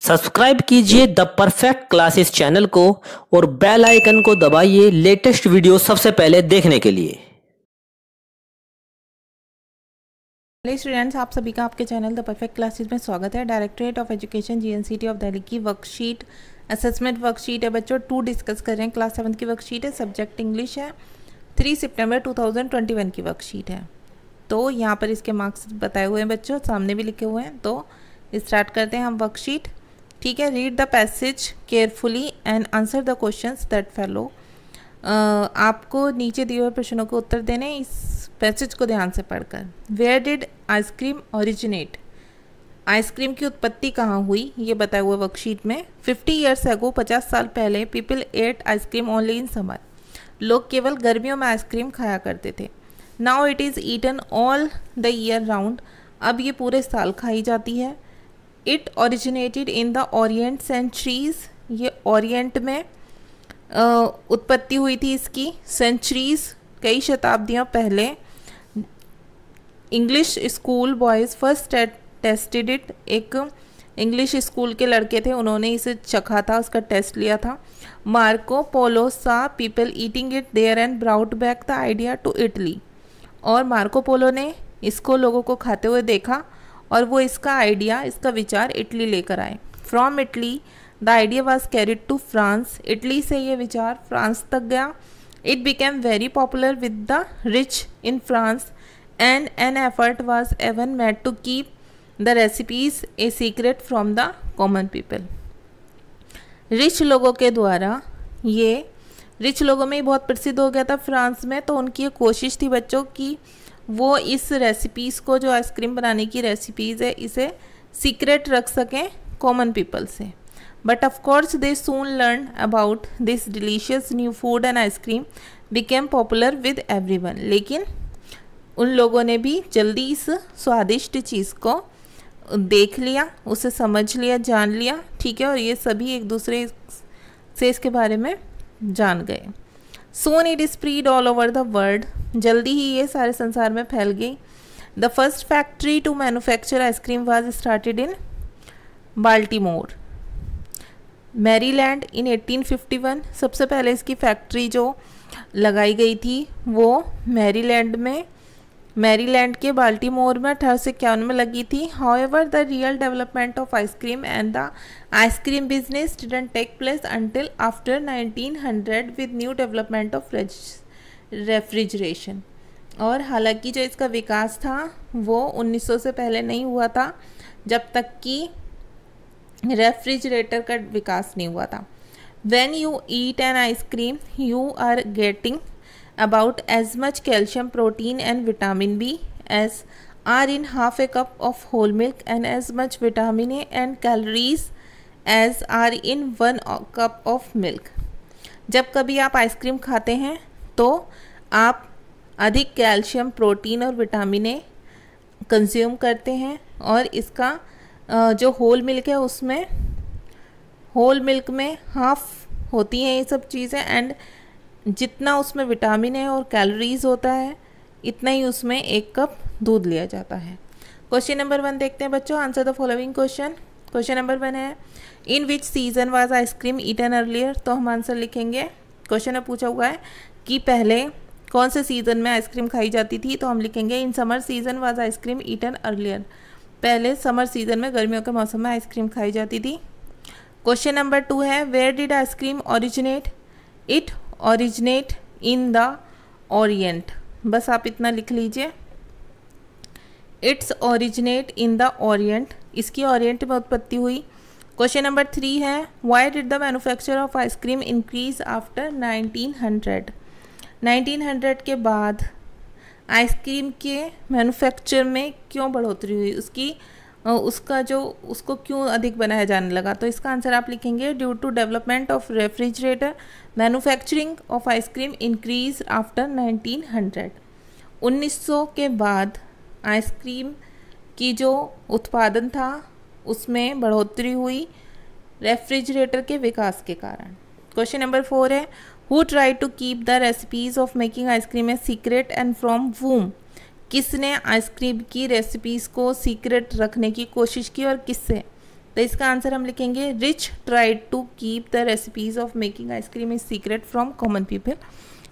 Subscribe कीजिए the perfect classes channel को और बेल आइकन को दबाइए लेटेस्ट वीडियो सबसे पहले देखने के लिए। हेलो स्टूडेंट्स, आप सभी का आपके चैनल द परफेक्ट क्लासेस में स्वागत है। Directorate of education GNCT of Delhi की वर्कशीट असेसमेंट वर्कशीट है बच्चों 2 डिस्कस कर रहे हैं। क्लास 7 की वर्कशीट है, सब्जेक्ट इंग्लिश है, 3 सितंबर 2021 की वर्कशीट है। तो यहाँ पर इसके मार्क्स बताए हुए हैं बच्चों, सामने भी लिखे हुए हैं। तो स्टार्ट करते हैं हम वर्कशीट। ठीक है, read the passage carefully and answer the questions that follow. आपको नीचे दिए हुए प्रश्नों के उत्तर देने, इस पैसेज को ध्यान से पढ़कर। Where did ice cream originate? Ice cream की उत्पत्ति कहाँ हुई, ये बताया हुआ वर्कशीट में। 50 ईयर्स अगो, 50 साल पहले, people ate ice cream only in summer. लोग केवल गर्मियों में आइसक्रीम खाया करते थे। Now it is eaten all the year round. अब ये पूरे साल खाई जाती है। It originated in the orient centuries. ये ओरिएंट में उत्पत्ति हुई थी इसकी। सेंचुरीज कई शताब्दियों पहले। English school boys first tasted it. एक इंग्लिश स्कूल के लड़के थे, उन्होंने इसे चखा था, उसका टेस्ट लिया था। Marco Polo saw people eating it there and brought back the idea to Italy. और मार्को पोलो ने इसको लोगों को खाते हुए देखा और वो इसका आइडिया, इसका विचार इटली लेकर आए। From Italy the idea was carried to France. Italy से ये विचार फ्रांस तक गया। It became very popular with the rich in France and an effort was even made to keep the recipes a secret from the common people. Rich लोगों के द्वारा, ये rich लोगों में ही बहुत प्रसिद्ध हो गया था फ्रांस में। तो उनकी ये कोशिश थी बच्चों की वो इस रेसिपीज़ को, जो आइसक्रीम बनाने की रेसिपीज़ है, इसे सीक्रेट रख सकें कॉमन पीपल से। But of course they soon learn about this delicious new food and ice cream became popular with everyone. लेकिन उन लोगों ने भी जल्दी इस स्वादिष्ट चीज़ को देख लिया, उसे समझ लिया, जान लिया। ठीक है, और ये सभी एक दूसरे से इसके बारे में जान गए। Soon it spread all over the world. जल्दी ही ये सारे संसार में फैल गई। The first factory to manufacture ice cream was started in Baltimore, Maryland in 1851। सबसे पहले इसकी फैक्ट्री जो लगाई गई थी वो मैरीलैंड के बाल्टीमोर में 1851 में लगी थी। However the real development of ice cream and the ice cream business didn't take place until after 1900 with new development of refrigeration. और हालांकि जो इसका विकास था वो 1900 से पहले नहीं हुआ था, जब तक कि रेफ्रिजरेटर का विकास नहीं हुआ था। When you eat an ice cream, you are getting about as much calcium, protein and vitamin B as are in half a cup of whole milk and as much vitamin A and calories as are in 1 cup of milk। जब कभी आप ice cream खाते हैं तो आप अधिक calcium, protein और vitamin A consume करते हैं। और इसका जो होल मिल्क है उसमें, होल मिल्क में हाफ होती हैं ये सब चीज़ें, एंड जितना उसमें विटामिन है और कैलोरीज होता है इतना ही उसमें 1 कप दूध लिया जाता है। क्वेश्चन नंबर 1 देखते हैं बच्चों। Answer the following question. Question number 1 है in which season was ice cream eaten earlier. तो हम आंसर लिखेंगे। क्वेश्चन में पूछा हुआ है कि पहले कौन से सीज़न में आइसक्रीम खाई जाती थी, तो हम लिखेंगे in summer season was ice cream eaten earlier. पहले समर सीजन में, गर्मियों के मौसम में आइसक्रीम खाई जाती थी। क्वेश्चन नंबर 2 है where did ice cream originate? It originate in the orient. बस आप इतना लिख लीजिए, it's originate in the orient. इसकी ओरिएंट में उत्पत्ति हुई। क्वेश्चन नंबर 3 है why did the manufacture of ice cream increase after 1900? 1900 के बाद आइसक्रीम के मैन्युफैक्चर में क्यों बढ़ोतरी हुई, उसको क्यों अधिक बनाया जाने लगा? तो इसका आंसर आप लिखेंगे due to development of refrigerator manufacturing of ice cream increase after 1900। 1900 के बाद आइसक्रीम की जो उत्पादन था उसमें बढ़ोतरी हुई रेफ्रिजरेटर के विकास के कारण। क्वेश्चन नंबर 4 है who try to keep the recipes of making ice cream a secret and from whom? किसने आइसक्रीम की रेसिपीज़ को सीक्रेट रखने की कोशिश की और किससे? तो इसका आंसर हम लिखेंगे rich tried to keep the recipes of making ice cream is secret from common people.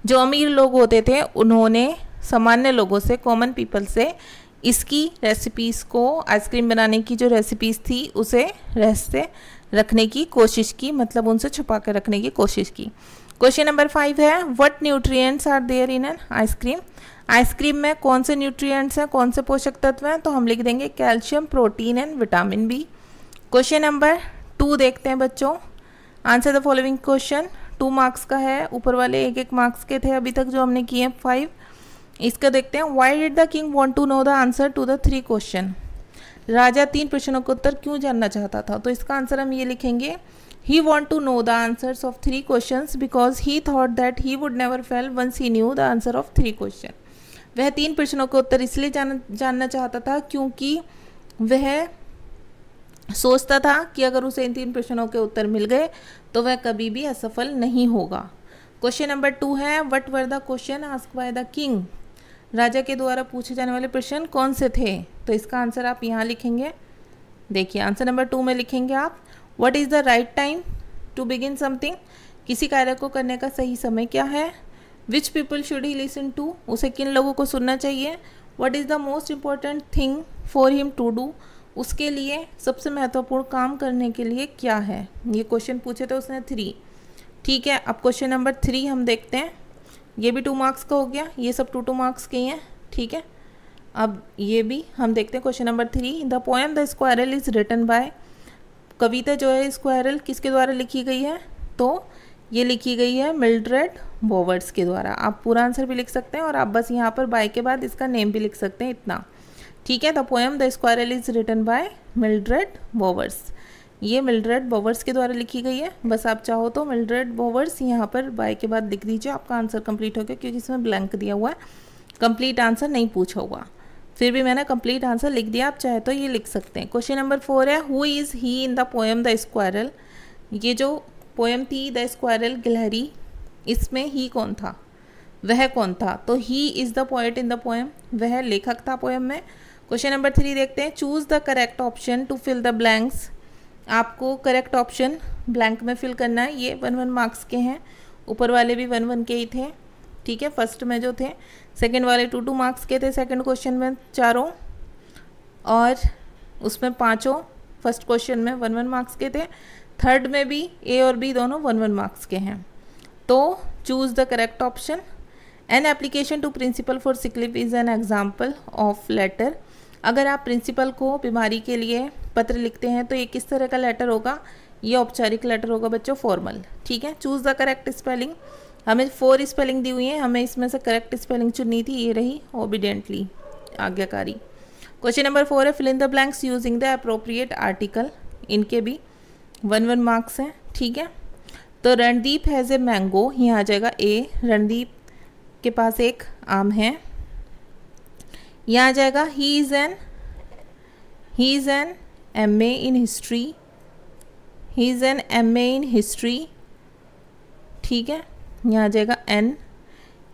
जो अमीर लोग होते थे उन्होंने सामान्य लोगों से, कॉमन पीपल से इसकी रेसिपीज़ को, आइसक्रीम बनाने की जो रेसिपीज़ थी उसे रहस्य रखने की कोशिश की, मतलब उनसे छुपा कर रखने की कोशिश की। क्वेश्चन नंबर 5 है what nutrients are there in an ice cream. Ice cream में कौन से न्यूट्रिएंट्स हैं, कौन से पोषक तत्व हैं, तो हम लिख देंगे calcium, protein and vitamin B. Question number 2 देखते हैं बच्चों। Answer the following question. 2 marks का है, ऊपर वाले 1-1 मार्क्स के थे अभी तक जो हमने किए हैं 5। इसका देखते हैं। Why did the king want to know the answer to the 3 question. राजा 3 प्रश्नों का उत्तर क्यों जानना चाहता था, तो इसका आंसर हम ये लिखेंगे he want to know the answers of 3 questions because he thought that he would never fail once he knew the answer of 3 question. वह 3 प्रश्नों का उत्तर इसलिए जानना चाहता था क्योंकि वह सोचता था कि अगर उसे इन 3 प्रश्नों के उत्तर मिल गए तो वह कभी भी असफल नहीं होगा। क्वेश्चन नंबर 2 है what were the question asked by the king. राजा के द्वारा पूछे जाने वाले प्रश्न कौन से थे, तो इसका आंसर आप यहाँ लिखेंगे। देखिए आंसर नंबर 2 में लिखेंगे आप what is the right time to begin something. किसी कार्य को करने का सही समय क्या है। Which people should he listen to, उसे किन लोगों को सुनना चाहिए। What is the most important thing for him to do, उसके लिए सबसे महत्वपूर्ण काम करने के लिए क्या है। ये क्वेश्चन पूछे थे उसने 3। ठीक है, अब क्वेश्चन नंबर 3 हम देखते हैं। ये भी 2 मार्क्स का हो गया, ये सब 2-2 मार्क्स के हैं। ठीक है, अब ये भी हम देखते हैं question number 3। The poem the squirrel is written by. कविता जो है स्क्वायरल किसके द्वारा लिखी गई है, तो ये लिखी गई है मिल्ड्रेड बोवर्स के द्वारा। आप पूरा आंसर भी लिख सकते हैं और आप बस यहाँ पर बाय के बाद इसका नेम भी लिख सकते हैं, इतना। ठीक है, the poem the squirrel is written by Mildred Bowers. ये मिल्ड्रेड बोवर्स के द्वारा लिखी गई है। बस आप चाहो तो मिल्ड्रेड बोवर्स यहाँ पर बाय के बाद लिख दीजिए, आपका आंसर कंप्लीट हो गया, क्योंकि इसमें ब्लैंक दिया हुआ है, कंप्लीट आंसर नहीं पूछा हुआ। फिर भी मैंने कंप्लीट आंसर लिख दिया, आप चाहे तो ये लिख सकते हैं। क्वेश्चन नंबर 4 है who is he in the poem the squirrel. ये जो पोएम थी द स्क्वायरल गिलहरी, इसमें ही कौन था, वह कौन था, तो he is the poet in the poem, वह लेखक था पोएम में। क्वेश्चन नंबर 3 देखते हैं। Choose the correct option to fill the blanks. आपको करेक्ट ऑप्शन ब्लैंक में फिल करना है। ये 1-1 मार्क्स के हैं, ऊपर वाले भी 1-1 के ही थे। ठीक है, फर्स्ट में जो थे, सेकंड वाले 2-2 मार्क्स के थे, सेकंड क्वेश्चन में 4 और उसमें 5 फर्स्ट क्वेश्चन में 1-1 मार्क्स के थे, थर्ड में भी ए और बी दोनों 1-1 मार्क्स के हैं। तो choose the correct option. An application to principal for sick leave is an example of letter. अगर आप प्रिंसिपल को बीमारी के लिए पत्र लिखते हैं तो ये किस तरह का लेटर होगा, ये औपचारिक लेटर होगा बच्चों, फॉर्मल। ठीक है, चूज़ द करेक्ट स्पेलिंग। हमें 4 स्पेलिंग दी हुई है, हमें इसमें से करेक्ट स्पेलिंग चुननी थी, ये रही ओबीडियंटली, आज्ञाकारी। क्वेश्चन नंबर 4 है fill in the blanks using the appropriate article. इनके भी 1-1 मार्क्स हैं। ठीक है, तो रणदीप हैज़ ए मैंगो, यहाँ आ जाएगा ए, रणदीप के पास एक आम है। यहाँ आ जाएगा ही is N MA in history, he is N MA in history. ठीक है, यहाँ आ जाएगा N,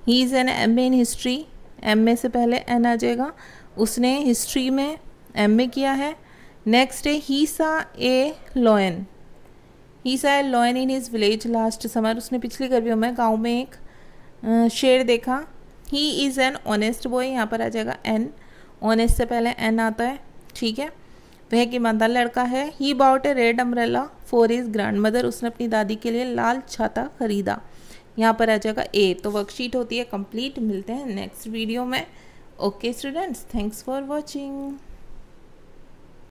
he is N MA in history, MA से पहले N आ जाएगा, उसने हिस्ट्री में MA किया है। नेक्स्ट है ही saw a lion, he saw a lion in his village last summer. उसने पिछली गर्मियों में गाँव में एक शेर देखा। He is an honest boy, यहाँ पर आ जाएगा N, ऑनेस्ट से पहले N आता है। ठीक है, वह एक ईमानदार लड़का है। He bought a red umbrella for his grandmother, उसने अपनी दादी के लिए लाल छाता खरीदा। यहाँ पर आ जाएगा ए। तो वर्कशीट होती है कंप्लीट। मिलते हैं नेक्स्ट वीडियो में। Okay students, thanks for watching.